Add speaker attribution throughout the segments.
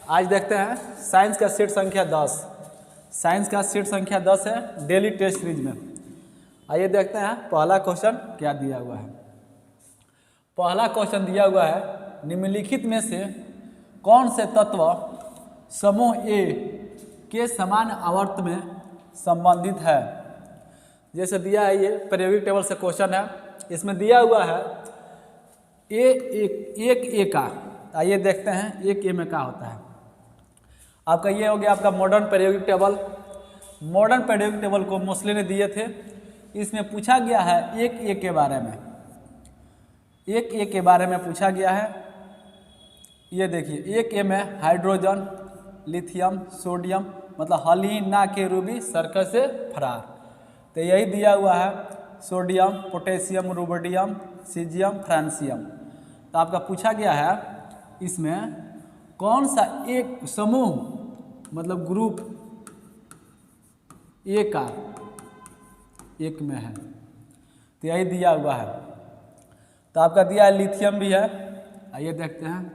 Speaker 1: आज देखते हैं साइंस का सेट संख्या 10। साइंस का सेट संख्या 10 है डेली टेस्ट सीरीज में। आइए देखते हैं पहला क्वेश्चन क्या दिया हुआ है। पहला क्वेश्चन दिया हुआ है निम्नलिखित में से कौन से तत्व समूह ए के समान आवर्त में संबंधित है। जैसे दिया है, ये पीरियोडिक टेबल से क्वेश्चन है। इसमें दिया हुआ है एक ए का। आइए देखते हैं एक ए में क्या होता है। आपका ये हो गया आपका modern periodic table. Modern periodic table को मोस्टली ने दिए थे। इसमें पूछा गया है एक ए के बारे में। एक ए के बारे में पूछा गया है। ये देखिए एक ए में हाइड्रोजन, लिथियम, सोडियम मतलब हलीन ना के रूबी सर्कल से फरार। तो यही दिया हुआ है sodium, potassium, rubidium, caesium, francium. तो आपका पूछा गया है इसमें कौन सा एक समूह मतलब ग्रुप ए का एक में है। तो यही दिया हुआ है। तो आपका दिया है लिथियम भी है। आइए देखते हैं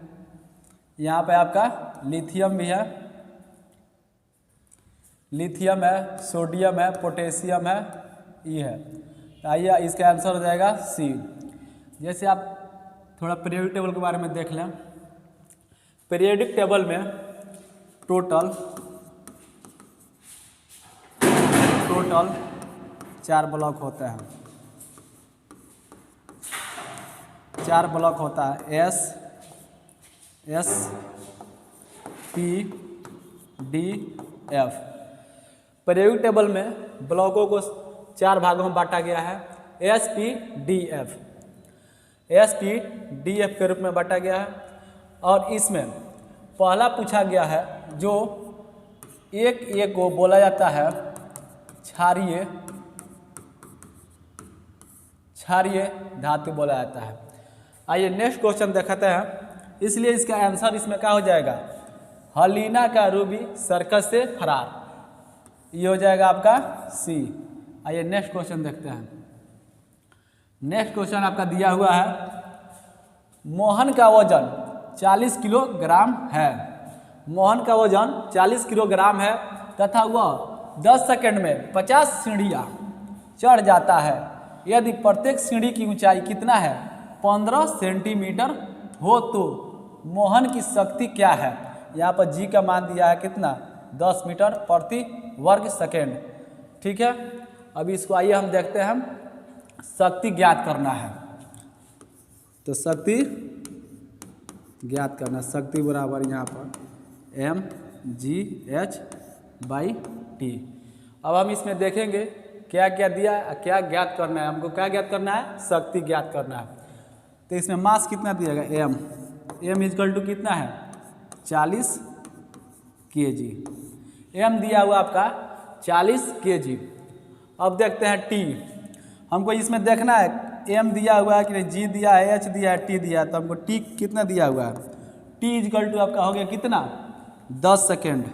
Speaker 1: यहाँ पे आपका लिथियम भी है, लिथियम है, सोडियम है, पोटेशियम है, ये है। तो आइए इसका आंसर हो जाएगा सी। जैसे आप थोड़ा पीरियोडिक टेबल के बारे में देख लें। पीरियोडिक टेबल में टोटल 4 ब्लॉक होते हैं। 4 ब्लॉक होता है S P D F. Periodic table में ब्लॉकों को 4 भागों में बांटा गया है। एस पी डी एफ के रूप में बांटा गया है। और इसमें पहला पूछा गया है जो एक ए को बोला जाता है क्षारीय धातु बोला जाता है। आइए नेक्स्ट क्वेश्चन दिखाते हैं। इसलिए इसका आंसर इसमें क्या हो जाएगा, हलीना का रूबी सर्कस से फरार। ये हो जाएगा आपका सी। आइए नेक्स्ट क्वेश्चन देखते हैं। नेक्स्ट क्वेश्चन आपका दिया हुआ है मोहन का वजन 40 किलोग्राम है। मोहन का वजन 40 किलोग्राम है तथा वह 10 सेकंड में 50 सीढ़ियाँ चढ़ जाता है। यदि प्रत्येक सीढ़ी की ऊंचाई कितना है 15 सेंटीमीटर हो तो मोहन की शक्ति क्या है। यहाँ पर जी का मान दिया है कितना 10 मीटर प्रति वर्ग सेकेंड। ठीक है, अभी इसको आइए हम देखते हैं। हम शक्ति ज्ञात करना है तो शक्ति ज्ञात करना, शक्ति बराबर यहाँ पर mgh/T। अब हम इसमें देखेंगे क्या क्या दिया है, क्या ज्ञात करना है। हमको क्या ज्ञात करना है, शक्ति ज्ञात करना है। तो इसमें मास कितना दिया गया m इक्वल टू कितना है 40 kg। m दिया हुआ आपका 40 kg। अब देखते हैं T। हमको इसमें देखना है m दिया हुआ है कि नहीं, g दिया है, h दिया है, t दिया है। तो हमको t कितना दिया हुआ है, t इक्वल टू आपका हो गया कितना 10 सेकेंड।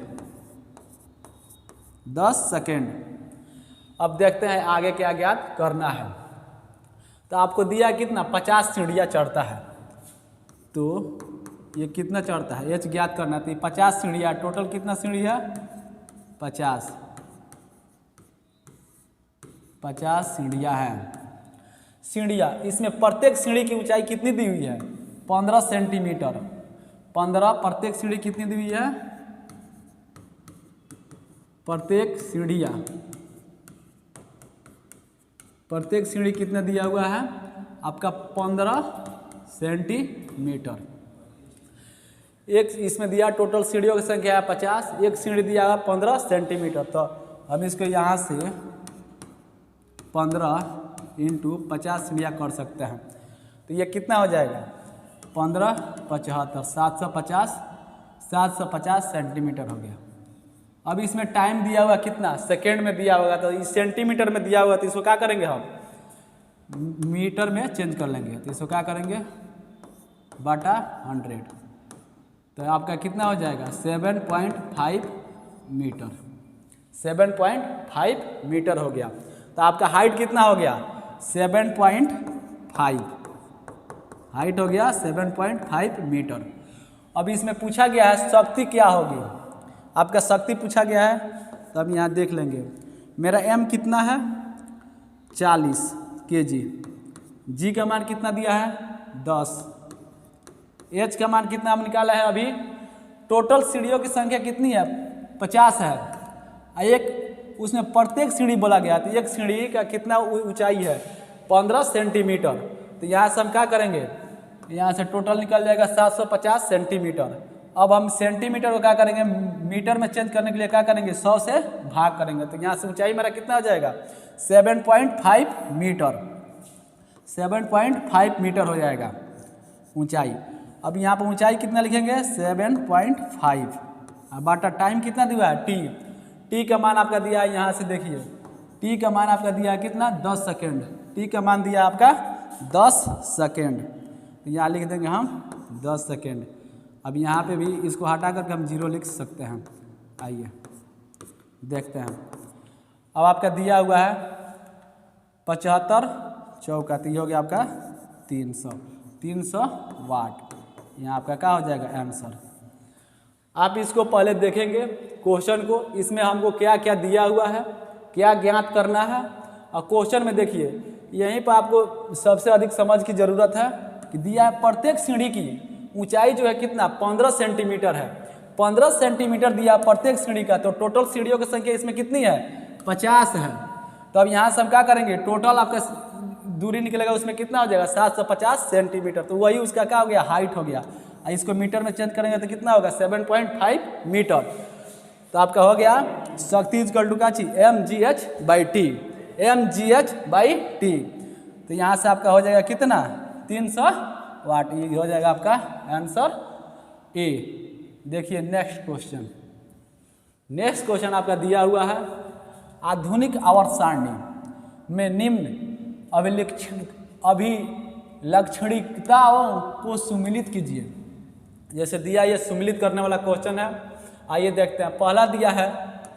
Speaker 1: 10 सेकेंड। अब देखते हैं आगे क्या ज्ञात करना है। तो आपको दिया कितना 50 सीढ़ियाँ चढ़ता है। तो ये कितना चढ़ता है h ज्ञात करना है। तो 50 सीढ़ियाँ, टोटल कितना सीढ़ी है 50 सीढ़ियाँ हैं। सीढ़ियाँ इसमें प्रत्येक सीढ़ी की ऊंचाई कितनी दी हुई है 15 सेंटीमीटर। 15 प्रत्येक सीढ़ी कितनी दी हुई है, प्रत्येक सीढ़ी कितना दिया हुआ है आपका 15 सेंटीमीटर। एक इसमें दिया टोटल सीढ़ियों की संख्या है 50, एक सीढ़ी दिया हुआ 15 सेंटीमीटर। तो हम इसको यहाँ से 15 × 50 सीढ़ियाँ कर सकते हैं। तो ये कितना हो जाएगा 15 75 750 सेंटीमीटर हो गया। अब इसमें टाइम दिया हुआ कितना सेकेंड में दिया होगा। तो इस सेंटीमीटर में दिया हुआ तो इसको क्या करेंगे हम मीटर में चेंज कर लेंगे। तो इसको क्या करेंगे बटा 100। तो आपका कितना हो जाएगा 7.5 मीटर। 7.5 मीटर हो गया। तो आपका हाइट कितना हो गया 7.5 हाइट हो गया 7.5 मीटर। अब इसमें पूछा गया है शक्ति क्या होगी, आपका शक्ति पूछा गया है, तो अब यहाँ देख लेंगे। मेरा m कितना है 40 kg, g का मान कितना दिया है 10, h का मान कितना हम निकाला है अभी। टोटल सीढ़ियों की संख्या कितनी है 50 है। एक उसमें प्रत्येक सीढ़ी बोला गया, तो एक सीढ़ी का कितना ऊंचाई है 15 सेंटीमीटर। तो यहाँ से हम क्या करेंगे, यहाँ से टोटल निकल जाएगा 750 सेंटीमीटर। अब हम सेंटीमीटर को क्या करेंगे मीटर में चेंज करने के लिए क्या करेंगे 100 से भाग करेंगे। तो यहाँ से ऊंचाई मेरा कितना हो जाएगा 7.5 मीटर, 7.5 मीटर हो जाएगा ऊंचाई। अब यहाँ पर ऊंचाई कितना लिखेंगे 7.5, बाटा टाइम कितना दिया है टी का मान आपका दिया है, यहाँ से देखिए टी का मान आपका दिया है कितना 10 सेकेंड, टी का मान दिया आपका 10 सेकेंड। यहाँ लिख देंगे हम 10 सेकेंड। अब यहाँ पे भी इसको हटा करके हम 0 लिख सकते हैं। आइए देखते हैं। अब आपका दिया हुआ है 75 चौका, तो ये हो गया आपका 300 वाट। यहाँ आपका क्या हो जाएगा आंसर। आप इसको पहले देखेंगे क्वेश्चन को, इसमें हमको क्या क्या दिया हुआ है, क्या ज्ञात करना है। और क्वेश्चन में देखिए यहीं पर आपको सबसे अधिक समझ की ज़रूरत है कि दिया है प्रत्येक सीढ़ी की ऊंचाई जो है कितना 15 सेंटीमीटर है, 15 सेंटीमीटर दिया प्रत्येक सीढ़ी का। तो टोटल सीढ़ियों की संख्या इसमें कितनी है 50 है। तो अब यहाँ से हम क्या करेंगे टोटल आपका दूरी निकलेगा उसमें कितना हो जाएगा 750 सेंटीमीटर। तो वही उसका क्या हो गया हाइट हो गया। इसको मीटर में चेंज करेंगे तो कितना होगा 7.5 मीटर। तो आपका हो गया शक्ति इक्वल टू काची mgh/t, mgh/t। तो यहाँ से आपका हो जाएगा कितना 300 वाट, ये हो जाएगा आपका आंसर ए। देखिए नेक्स्ट क्वेश्चन आपका दिया हुआ है आधुनिक आवर्त सारणी में निम्न अभिलक्षणिकताओं को सुमिलित कीजिए। जैसे दिया ये सुमिलित करने वाला क्वेश्चन है। आइए देखते हैं। पहला दिया है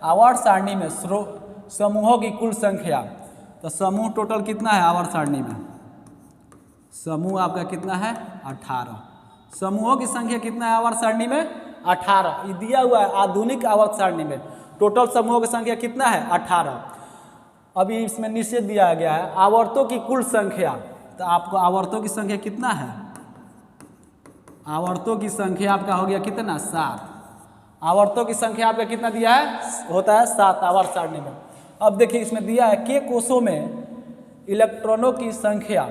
Speaker 1: आवर्त सारणी में समूहों की कुल संख्या। तो समूह टोटल कितना है आवर्त सारणी में, समूह आपका कितना है 18। समूहों की संख्या कितना है आवर्त सारणी में 18। ये दिया हुआ है आधुनिक आवर्त सारणी में टोटल समूहों की संख्या कितना है 18। अभी इसमें निश्चित दिया गया है आवर्तों की कुल संख्या। तो आपको आवर्तों की संख्या कितना है, आवर्तों की संख्या आपका हो गया कितना 7। आवर्तों की संख्या आपका कितना दिया है होता है 7 आवर्त सारणी में। अब देखिए इसमें दिया है के कोषों में इलेक्ट्रॉनों की संख्या।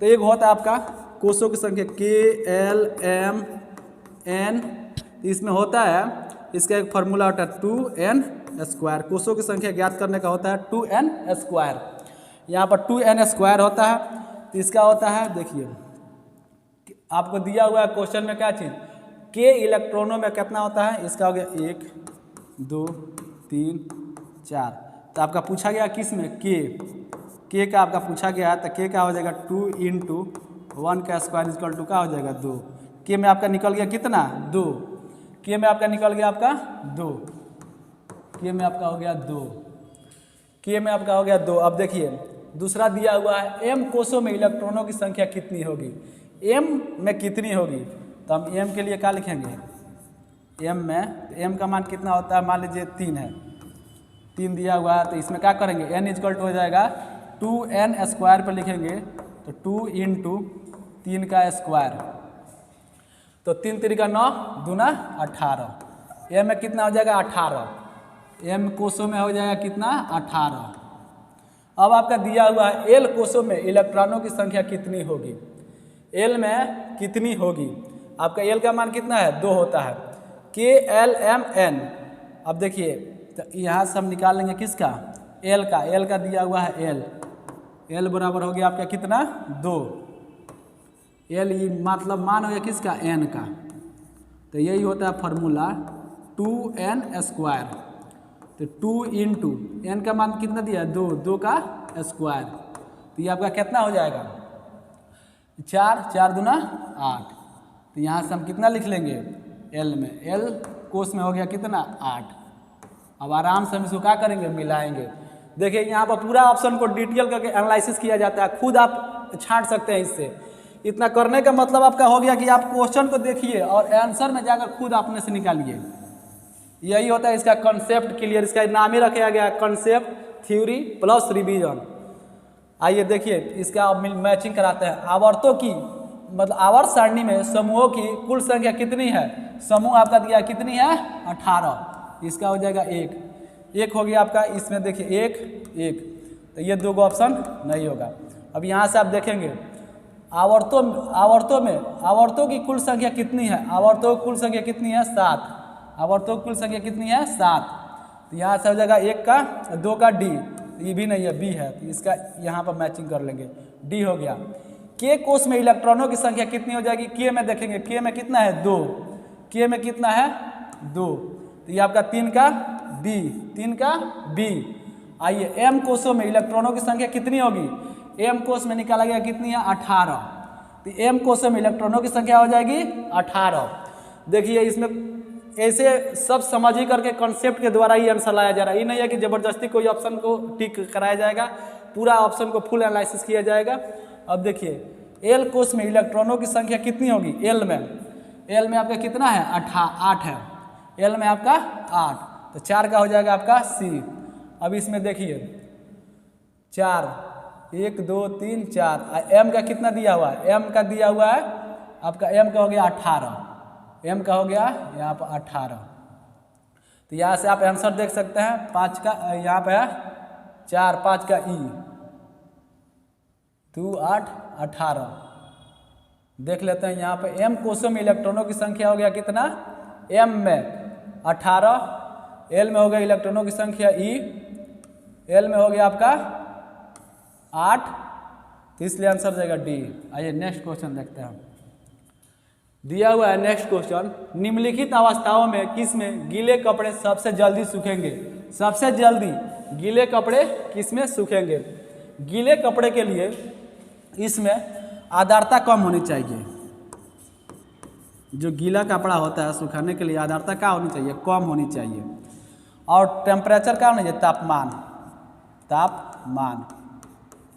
Speaker 1: तो एक होता है आपका कोषों की संख्या KLMN। इसमें होता है इसका एक फार्मूला होता है 2n²। कोषों की संख्या ज्ञात करने का होता है 2n²। यहाँ पर 2n² होता है। तो इसका होता है देखिए आपको दिया हुआ है क्वेश्चन में क्या चीज़ के इलेक्ट्रॉनों में कितना होता है, इसका हो गया 1 2 3 4। तो आपका पूछा गया किस में के का आपका पूछा गया है। तो के का हो जाएगा 2 × 1 का स्क्वायर इक्वल टू का हो जाएगा 2। के में आपका निकल गया कितना 2, के में आपका निकल गया आपका 2, के में आपका हो गया 2, के में आपका हो गया 2। अब देखिए दूसरा दिया हुआ है m कोषों में इलेक्ट्रॉनों की संख्या कितनी होगी, m में कितनी होगी। तो हम m के लिए क्या लिखेंगे m में, m का मान कितना होता है मान लीजिए 3 है, 3 दिया हुआ है। तो इसमें क्या करेंगे n इक्वल टू हो जाएगा 2n² पर लिखेंगे। तो 2 × 3 का स्क्वायर, तो 3 3 का 9 दूना 18। m में कितना हो जाएगा 18, m कोषों में हो जाएगा कितना 18। अब आपका दिया हुआ है l कोषों में इलेक्ट्रॉनों की संख्या कितनी होगी, l में कितनी होगी। आपका l का मान कितना है 2 होता है KLMN। अब देखिए तो यहाँ से हम निकाल लेंगे किसका l का दिया हुआ है l बराबर हो गया आपका कितना 2। l मतलब मान हो गया किसका n का। तो यही होता है फार्मूला 2n²। तो 2 × n का मान कितना दिया है 2 का स्क्वायर। तो ये आपका कितना हो जाएगा 4 4 दूना 8। तो यहाँ से हम कितना लिख लेंगे l में, l कोष में हो गया कितना 8। अब आराम से हम इसको क्या करेंगे मिलाएंगे। देखिए यहाँ पर पूरा ऑप्शन को डिटेल करके एनालिसिस किया जाता है, खुद आप छांट सकते हैं इससे इतना करने का मतलब आपका हो गया कि आप क्वेश्चन को देखिए और आंसर में जाकर खुद अपने से निकालिए। यही होता है इसका कॉन्सेप्ट क्लियर, इसका नाम ही रखा गया कॉन्सेप्ट थ्योरी प्लस रिवीजन। आइए देखिए इसका मैचिंग कराते हैं। आवर्तों की मतलब आवर्त सारणी में समूहों की कुल संख्या कितनी है? समूह आपका दिया कितनी है? 18। इसका हो जाएगा एक हो गया आपका। इसमें देखिए एक, तो ये दो ऑप्शन नहीं होगा। अब यहाँ से आप देखेंगे आवर्तों की कुल संख्या कितनी है? आवर्तों की कुल संख्या कितनी है? 7। आवर्तों की कुल संख्या कितनी है? 7। तो यहाँ से हो जाएगा 1 का 2 का डी, ये भी नहीं है, बी है, तो इसका यहाँ पर मैचिंग कर लेंगे, डी हो गया। के कोष में इलेक्ट्रॉनों की संख्या कितनी हो जाएगी? के में देखेंगे, के में कितना है? 2। के में कितना है? 2, तो ये आपका 3 का बी। आइए एम कोषों में इलेक्ट्रॉनों की संख्या कितनी होगी? एम कोष में निकाला गया कितनी है? 18। तो एम कोषों में इलेक्ट्रॉनों की संख्या हो जाएगी 18। देखिए इसमें ऐसे सब समझ ही करके कॉन्सेप्ट के द्वारा ही आंसर लाया जा रहा है। ये नहीं है कि जबरदस्ती कोई ऑप्शन को टिक कराया जाएगा, पूरा ऑप्शन को फुल एनालिसिस किया जाएगा। अब देखिए एल कोष में इलेक्ट्रॉनों की संख्या कितनी होगी? एल में आपका कितना है? 8 है। एल में आपका 8, तो 4 का हो जाएगा आपका सी। अब इसमें देखिए 4, 1 2 3 4, एम का कितना दिया हुआ है? एम का दिया हुआ है आपका, एम का हो गया 18, एम का हो गया यहाँ पर 18। तो यहाँ से आप आंसर देख सकते हैं 5 का, यहाँ पे है 4, 5 का ई, 2 8 18। देख लेते हैं यहाँ पे एम कोषों में इलेक्ट्रॉनों की संख्या हो गया कितना? एम में 18, एल में हो गया इलेक्ट्रॉनों की संख्या ई, एल में हो गया आपका 8, तो इसलिए आंसर जाएगा डी। आइए नेक्स्ट क्वेश्चन देखते हैं। दिया हुआ है नेक्स्ट क्वेश्चन, निम्नलिखित अवस्थाओं में किस में गीले कपड़े सबसे जल्दी सूखेंगे? सबसे जल्दी गीले कपड़े किस में सूखेंगे? गीले कपड़े के लिए इसमें आर्द्रता कम होनी चाहिए। जो गीला कपड़ा होता है सुखाने के लिए आर्द्रता क्या होनी चाहिए? कम होनी चाहिए। और टेम्परेचर क्या होना चाहिए?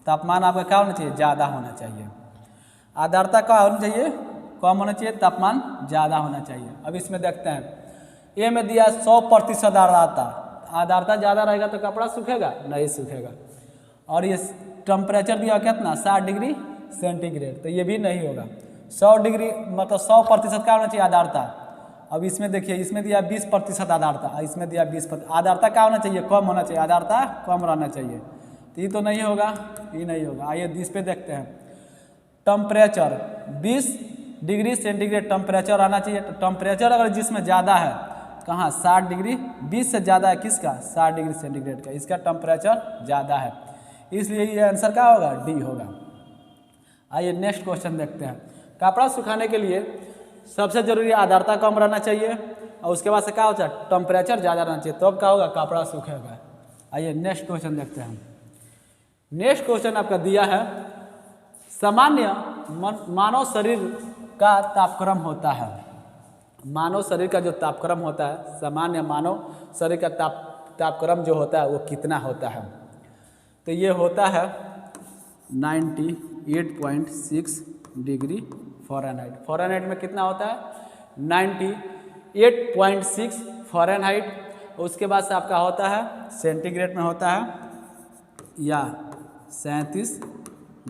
Speaker 1: तापमान आपका क्या होना चाहिए? ज़्यादा होना चाहिए। आर्द्रता क्या होनी चाहिए? कम होना चाहिए, तापमान ज़्यादा होना चाहिए। अब इसमें देखते हैं, ए में दिया 100% आर्द्रता ज़्यादा रहेगा तो कपड़ा सूखेगा? नहीं सूखेगा। और ये टेम्परेचर दिया कितना? 60 डिग्री सेंटीग्रेड, तो ये भी नहीं होगा। 100 डिग्री मतलब 100% क्या होना चाहिए? आर्द्रता। अब इसमें देखिए, इसमें दिया 20% आर्द्रता, इसमें दिया 20%। आर्द्रता क्या होना चाहिए? कम होना चाहिए, आर्द्रता कम रहना चाहिए, तो ये तो नहीं होगा, ये नहीं होगा। आइए इस पे देखते हैं, टेम्परेचर 20 डिग्री सेंटीग्रेड टेम्परेचर आना चाहिए। तो टेम्परेचर अगर जिसमें ज़्यादा है, कहाँ? 60 डिग्री, 20 से ज़्यादा है किसका? 60 डिग्री सेंटीग्रेड का, इसका टेम्परेचर ज़्यादा है, इसलिए ये आंसर क्या होगा? डी होगा। आइए नेक्स्ट क्वेश्चन देखते हैं। कपड़ा सुखाने के लिए सबसे जरूरी आर्द्रता कम रहना चाहिए, और उसके बाद से क्या होता है? टेम्परेचर ज़्यादा रहना चाहिए, तब क्या होगा? कपड़ा सूखेगा। आइए नेक्स्ट क्वेश्चन देखते हैं। नेक्स्ट क्वेश्चन आपका दिया है, सामान्य मानव शरीर का तापक्रम होता है। मानव शरीर का जो तापक्रम होता है, सामान्य मानव शरीर का तापक्रम जो होता है वो कितना होता है? तो ये होता है 98.6 डिग्री फ़ारेनहाइट। फ़ारेनहाइट में कितना होता है? 98.6 फ़ारेनहाइट। उसके बाद से आपका होता है सेंटीग्रेड में होता है या 37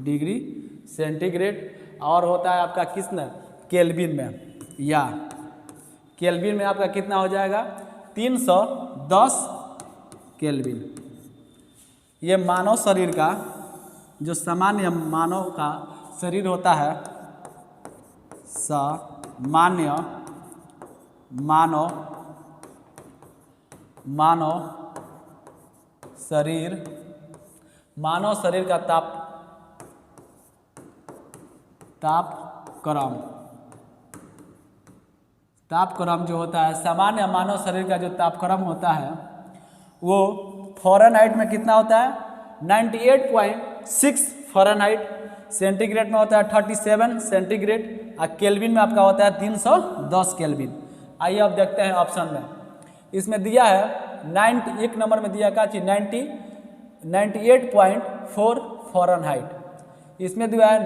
Speaker 1: डिग्री सेंटीग्रेड, और होता है आपका किसमें? केल्विन में, या केल्विन में आपका कितना हो जाएगा? 310 केल्विन। ये मानव शरीर का जो सामान्य मानव का शरीर होता है, सामान्य मानव शरीर का तापक्रम जो होता है, सामान्य मानव शरीर का जो तापक्रम होता है वो फ़ारेनहाइट में कितना होता है? 98.6 फ़ारेनहाइट। सेंटीग्रेड में होता है 37 सेंटीग्रेड, और केल्विन में आपका होता है 310 केल्विन। आइए अब देखते हैं ऑप्शन में। इसमें दिया है 1 नंबर में दिया क्या चीज? 98.4 फ़ारेनहाइट। इसमें दिया है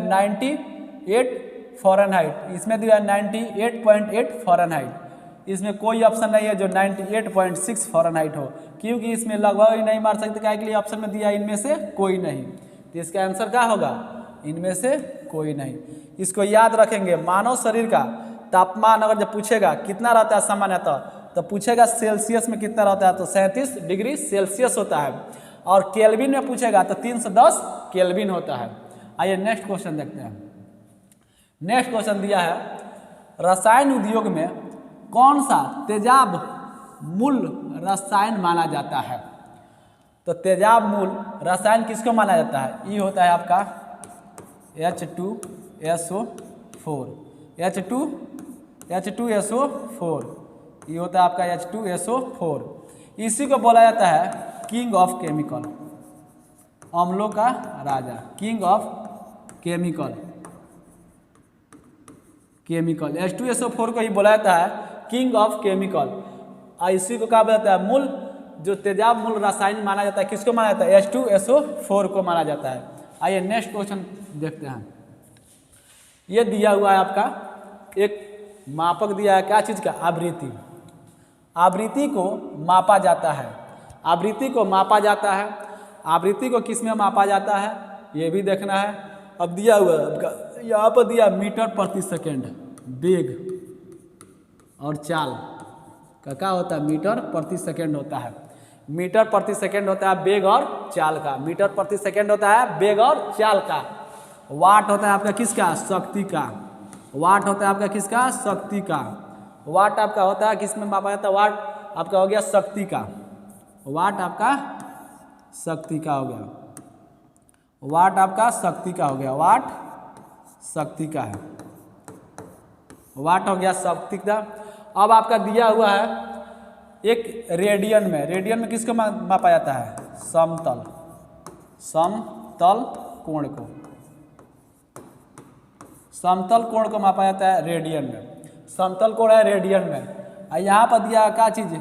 Speaker 1: 98 फ़ारेनहाइट, इसमें दिया 98.8 फ़ारेनहाइट। इसमें कोई ऑप्शन नहीं है जो 98.6 फ़ारेनहाइट हो, क्योंकि इसमें लगभग ही नहीं मार सकते, क्या के लिए ऑप्शन में दिया इनमें से कोई नहीं। तो इसका आंसर क्या होगा, इनमें से कोई नहीं। इसको याद रखेंगे। मानव शरीर का तापमान अगर जब पूछेगा कितना रहता है सामान्यतः, तो पूछेगा सेल्सियस में कितना रहता है, तो 37 डिग्री सेल्सियस होता है। और केल्विन में पूछेगा तो 310 केल्विन होता है। आइए नेक्स्ट क्वेश्चन देखते हैं। नेक्स्ट क्वेश्चन दिया है, रसायन उद्योग में कौन सा तेजाब मूल रसायन माना जाता है। तो तेजाब मूल रसायन किसको माना जाता है, ये होता है आपका H2SO4, H2SO4, ये होता है आपका H2SO4। इसी को बोला जाता है किंग ऑफ केमिकल, अम्लों का राजा, किंग ऑफ केमिकल। H2SO4 को ही बोला जाता है किंग ऑफ केमिकल। इसी को क्या बोला जाता है, मूल जो तेजाब मूल रासायनिक माना जाता है, किसको माना जाता है, H2SO4 को माना जाता है। आइए नेक्स्ट क्वेश्चन देखते हैं। ये दिया हुआ है आपका एक मापक दिया है, क्या चीज़ का, आवृत्ति। आवृत्ति को मापा जाता है, आवृत्ति को मापा जाता है। आवृत्ति को किस में मापा जाता है ये भी देखना है। अब दिया हुआ है यहाँ पर दिया मीटर प्रति सेकेंड, वेग और चाल का क्या होता है, मीटर प्रति सेकेंड होता है। मीटर प्रति सेकेंड होता है वेग और चाल का, मीटर प्रति सेकेंड होता है वेग और चाल का। वाट होता है आपका किसका, शक्ति का। वाट होता है आपका किसका, शक्ति का। वाट आपका होता है किस में मापा जाता है, वाट आपका हो गया शक्ति का। वाट आपका शक्ति का हो गया, वाट आपका शक्ति का हो गया, वाट शक्ति का है, वाट हो गया शक्ति का। अब आपका दिया हुआ है एक रेडियन में, रेडियन में किसको मापा जाता है, समतल, समतल कोण को, समतल कोण को मापा जाता है रेडियन में। समतल कोण है रेडियन में। और यहाँ पर दिया क्या चीज़,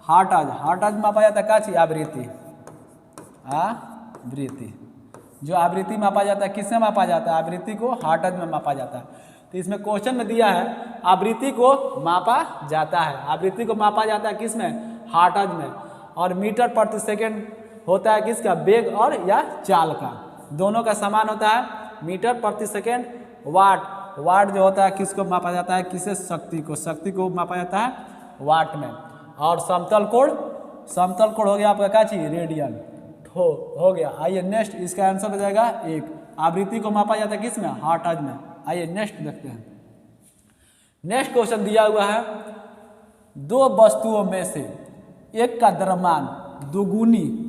Speaker 1: हार्टाज, हार्टाज मापा जाता है क्या चीज़, आवृत्ति, आवृत्ति। जो आवृत्ति मापा जाता है किससे मापा जाता है, आवृत्ति को हार्टाज में मापा जाता है। तो इसमें क्वेश्चन में दिया है आवृत्ति को मापा जाता है, आवृत्ति को मापा जाता है किस में, हार्टाज में। और मीटर प्रति सेकेंड होता है किसका, वेग और या चाल का, दोनों का समान होता है। मीटर प्रति सेकेंड वाट, वाट जो होता है किसको मापा जाता है, किसे, शक्ति को, शक्ति को मापा जाता है वाट में। और समतल कोण, समतल कोण हो गया आपका क्या चीज, रेडियन हो गया। आइए नेक्स्ट, इसका आंसर हो जाएगा एक। आवृत्ति को मापा जाता है किस में, हार्टाज में। आइए नेक्स्ट देखते हैं। नेक्स्ट क्वेश्चन दिया हुआ है, दो वस्तुओं में से एक का द्रव्यमान दोगुनी